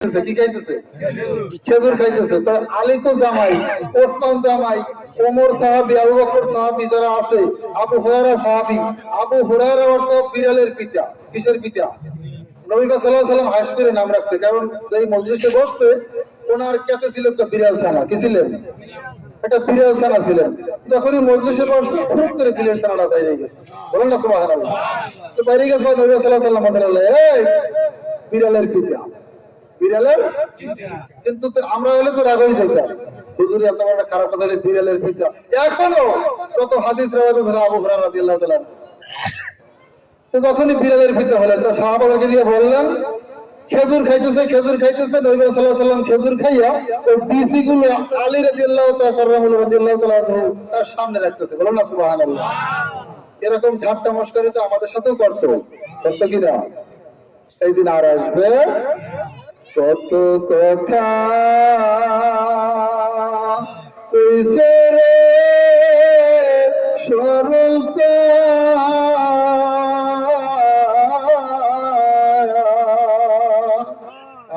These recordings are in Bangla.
কি খাইতেছে? খেজুর খাইতেছে। তো আলী তো জামাই, ওসমান জামাই, ওমর সাহাবী, আবু বকর সাহাবী যারা আছে, আবু হুরায়রা সাহাবী। আবু হুরায়রা অর্থ বিড়ালের পিতা। কিসের পিতা? নবী সাল্লাল্লাহু আলাইহি ওয়াসাল্লাম হাস করে নাম রাখছে, কারণ যেই মজলিসে বসছে ওনার কাছে ছিল একটা বিড়াল ছানা। কি ছিলেন? একটা বিড়াল ছানা ছিলেন। যখনই মজলিসে বসছে ফুট করে বিড়াল ছানাটা বাইরে গেছে। বলেন না সুবহানাল্লাহ। তো বাইরে গেছে নবী সাল্লাল্লাহু আলাইহি ওয়াসাল্লাম বললেন, এই বিড়ালের পিতা, বিড়ালের। কিন্তু আমরা হলে তো রাগ হয়ে যাইতাম, হুজুর এত বড় খারাপ কথা, বিড়ালের পিতা। এখনো কত হাদিস রাওয়ায়াত আছে আবু হুরায়রা রাদিয়াল্লাহু তাআলা। তো যখনই বিড়ালের পিতা হলেন, তো সাহাবাদেরকে দিয়ে বললেন, খেজুর খাইতেছে, খেজুর খাইতেছে। নবী সাল্লাল্লাহু আলাইহি ওয়াসাল্লাম খেজুর খাইয়া ওই বিচিগুলো আলী রাদিয়াল্লাহু তাআলা তার সামনে রাখতেছে। বলেন না সুবহানাল্লাহ। এরকম ঠাট্টা মশকরি তো আমাদের সাথেও করতো, করতো কিনা? এই দিন আর আসবে কত কথা কইছে রে সরল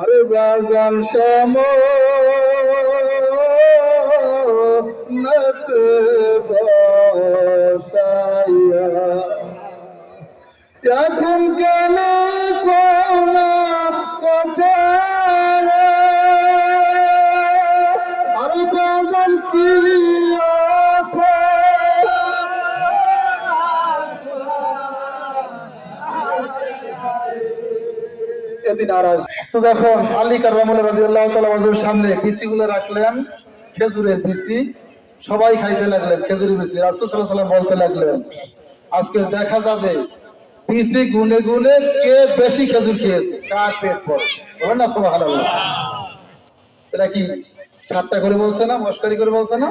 আরে বাজান সমত বসাইয়া এখন কেন কোনা কথা আরে বাজান কি এদিন আর আসবে। তো যখন আলী কাররামুল্লাহ রাদিয়াল্লাহু তাআলা ওয়াজুর সামনে বিচিগুলো রাখলেন, খেজুরের বিচি, সবাই খাইতে লাগলেন খেজুরের বিচি। রাসূল সাল্লাল্লাহু আলাইহি ওয়াসাল্লাম বলতে লাগলেন, আজকে দেখা যাবে বিচি গুনে গুনে কে বেশি খেজুর খেয়েছে, কার পেট বড়। বলেন না সুবহানাল্লাহ। এটা কি ঠাট্টা করে বলছে না, মশকরি করে বলছে না?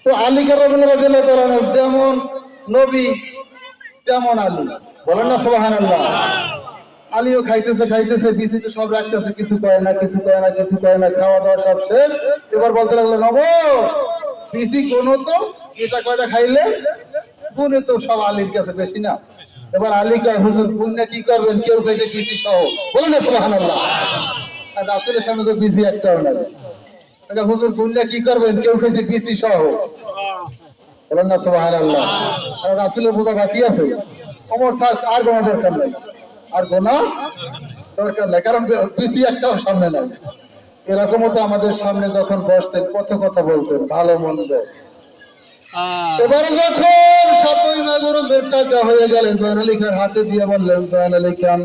তো আলী কাররামুল্লাহ রাদিয়াল্লাহু তাআলা যেমন নবী তেমন আলী। বলেন না সুবহানাল্লাহ। আলীও খাইতেছে খাইতেছে, বিচি তো সব রাখতেছে, কিছু কয় না, কিছু কয় না, কিছু কয় না। খাওয়া দাওয়া সব শেষ। এবার বলতে লাগলো, নব বিচি কোনো তো, এটা কয়টা খাইলে গুনে তো সব আলীর কাছে বেশি না। এবার আলী কয়, হুজুর গুনে কি করবেন, কেউ খাইছে বিচি সহ। বলেন না সুবহানাল্লাহ। আর রাসূলের সামনে তো বিচি একটাও নাই। হুজুর গুনে কি করবেন, কেউ খাইছে বিচি সহ। বলেন না সুবহানাল্লাহ। আর রাসূলের বোঝা বাকি আছে। ওমর থাক, আর গোনা দরকার নাই, আর গোনা দরকার নাই, কারণ বিচি একটাও সামনে নাই। এরকমও তো আমাদের সামনে যখন বসতেন কত কথা বলতেন, ভালো মন্দ। এবার যখন 7ই মাঘ ওরজের টাকা হয়ে গেলেন, জয়ন আলী খান হাতে দিয়ে বললেন, জয়ন আলী খান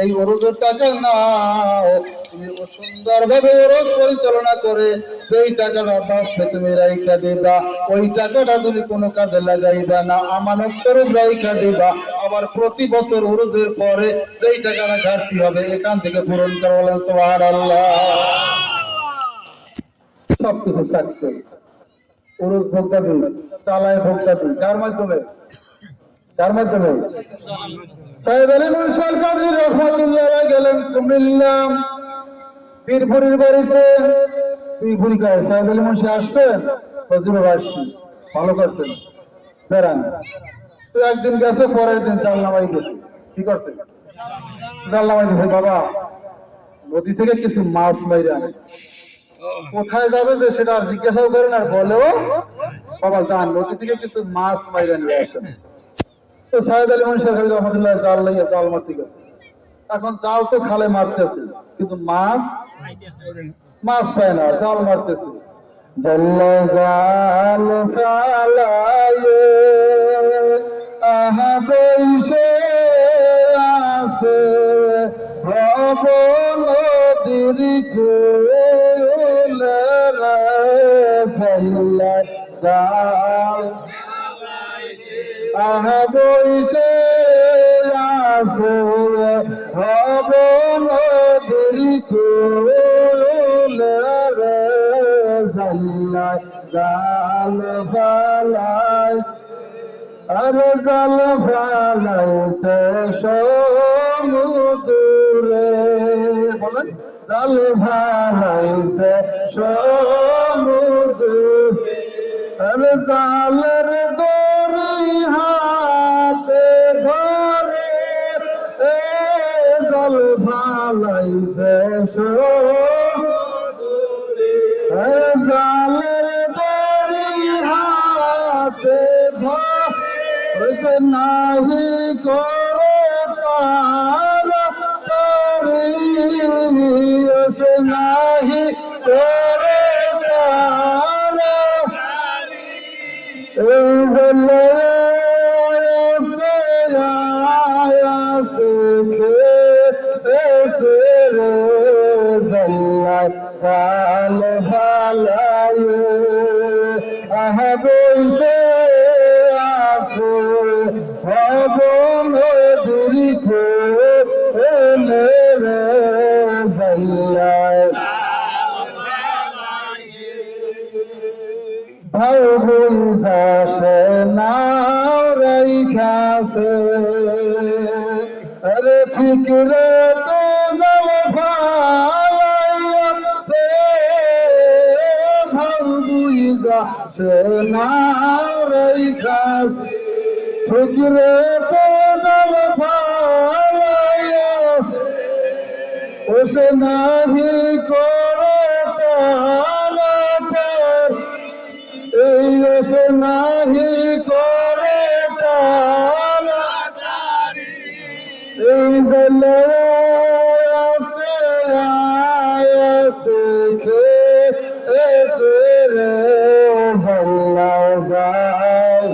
এই ওরজের টাকা নাও, তুমি সুন্দর ভাবে ওরজ পরিচালনা করে সেই টাকাটা বাঁচবে তুমি রাইখা দিবা। ওই টাকাটা তুমি কোনো কাজে লাগাইবা না, আমানত স্বরূপ রাইখা দিবা। আবার প্রতি বছর ওরজের পরে সেই টাকাটা ঘাটতি হবে, এখান থেকে পূরণ করা। বলেন সুবহানাল্লাহ। সবকিছু সাকসেস। ওরজ ভোক্তা দিন, চালায় ভোক্তা দিন, কার মাধ্যমে? কার মাধ্যমে? সাইয়েদ আলী মুনশাল কাদরী রাহমাতুল্লাহ আলাইহি গেলেন কুমিল্লা পীরপুরীর বাড়িতে। পীরপুরি কয় সাইয়েদ আলী মুনশি আসছেন, ফজিল আসছি, ভালো করছেন, বেড়ান। তো একদিন গেছে, পরের দিন জাল নামাই গেছে। কি করছে? জাল নামাই দিয়েছে। বাবা নদী থেকে কিছু মাছ মাইরে আনে। কোথায় যাবে যে সেটা জিজ্ঞাসাও করেন, আর বলেও, বাবা যান নদী থেকে কিছু মাছ মাইরে নিয়ে আসেন। তো সাইয়েদ আলী মুনশি রহমাতুল্লাহ জাল লাইয়া জাল মারতে গেছে। এখন জাল তো খালে মারতেছে, কিন্তু মাছ পায় না, জাল মারতেছে। জাল্লা জাল ফালায়ে আহা বইসে আছে ভব নদীর কুলে ফাইলা জাল আহা বইসে আছে ভব নদীর কুলে জাল্লা জাল ফালায় আরে জাল ফালাইছে সমুদ্রে। বলেন, জাল ফালাইছে সমুদ্রে। আরে জালের দড়ি হাতে ধরে জাল ফালাইছে এসো জালের দড়ি হাতে ধরে নাহি করে পার তরি এসো নাহি করে পার এই জলে সাল ভালায় আহবসে আসে হব নদী রে জল্লায় ভাবুন যাসে না রাইখাসে আরে ঠিক রে তো জল ভালাইয়া সে ভাবুই যাসে না রাইখাসে ঠিক রে তো জল ভালাইয়া ওসে নাহি করে তার এই ওসে নাহি করে এই জলে আস্তে আস্তে এসে রে ভাল্লা যায়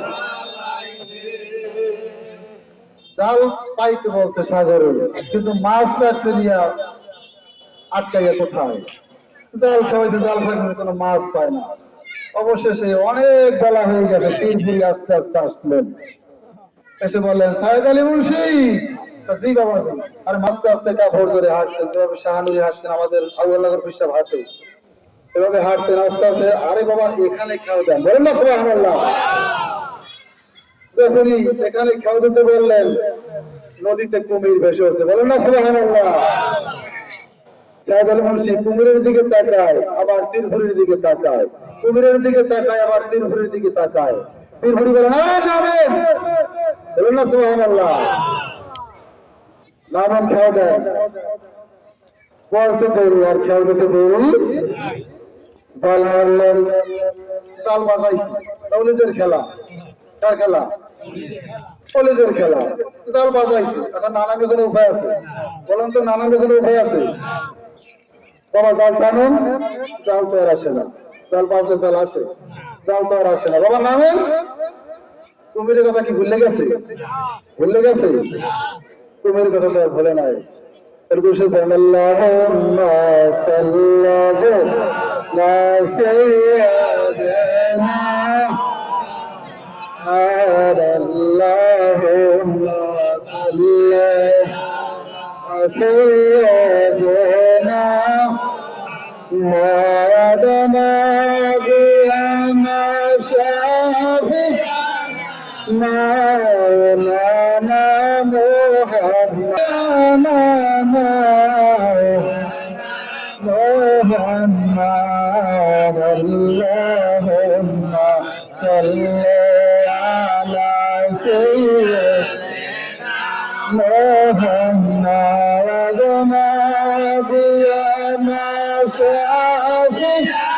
জাল পাইতে বলছে সাগরে কিন্তু মাছ রাখছে নিয়ে আটকাইয়া কোথায় জাল খাওয়াইতে কোনো মাছ পায় না অবশেষে অনেক বেলা হয়ে গেছে তিন দিন আস্তে আস্তে আসলেন এসে বললেন সাহেদ আলী মুন্সি জি বাবা আর আস্তে আস্তে কাপড় ধরে হাঁটছেন যেভাবে শাহানুরি হাঁটছেন আমাদের আবুল্লাহর পিসাব হাঁটে এভাবে হাঁটতেন আস্তে আস্তে আরে বাবা এখানে খেয়াল দেন বলেন না সুবহানাল্লাহ যখনই এখানে খেয়াল দিতে বললেন নদীতে কুমির ভেসে হচ্ছে বলেন না সুবহানাল্লাহ সাহেদ আলী মুন্সি কুমিরের দিকে তাকায় আবার তীরভুরির দিকে তাকায় কুমিরের দিকে তাকায় আবার তীরভুরির দিকে তাকায় তীরভুরি বলেন যাবেন বলেন না সুবহানাল্লাহ নাম খেয়াল দেন বলতে দেরি আর খেয়াল দিতে দেরি জাল মারলেন জাল বাজাইছি দৌলতের খেলা কার খেলা দৌলতের খেলা জাল বাজাইছি এখন নানামে কোনো উপায় আছে বলেন তো নানামে কোনো উপায় আছে বাবা জাল টানুন জাল তো আর আসে না জাল বাজলে জাল আসে জাল তো আর আসে না বাবা নামেন কুমিরের কথা কি ভুলে গেছে কুমির কথা তো আর ভুলে নাই এরকম আল্লাহুম্মা সাল্লি আলা সাইয়্যিদিনা আল্লাহুম্মা সাল্লি আলা সাইয়্যিদিনা মাওলানা বিনা শাফি মাওলানা محمد اللهم صل على سيدنا محمد نبينا شافعنا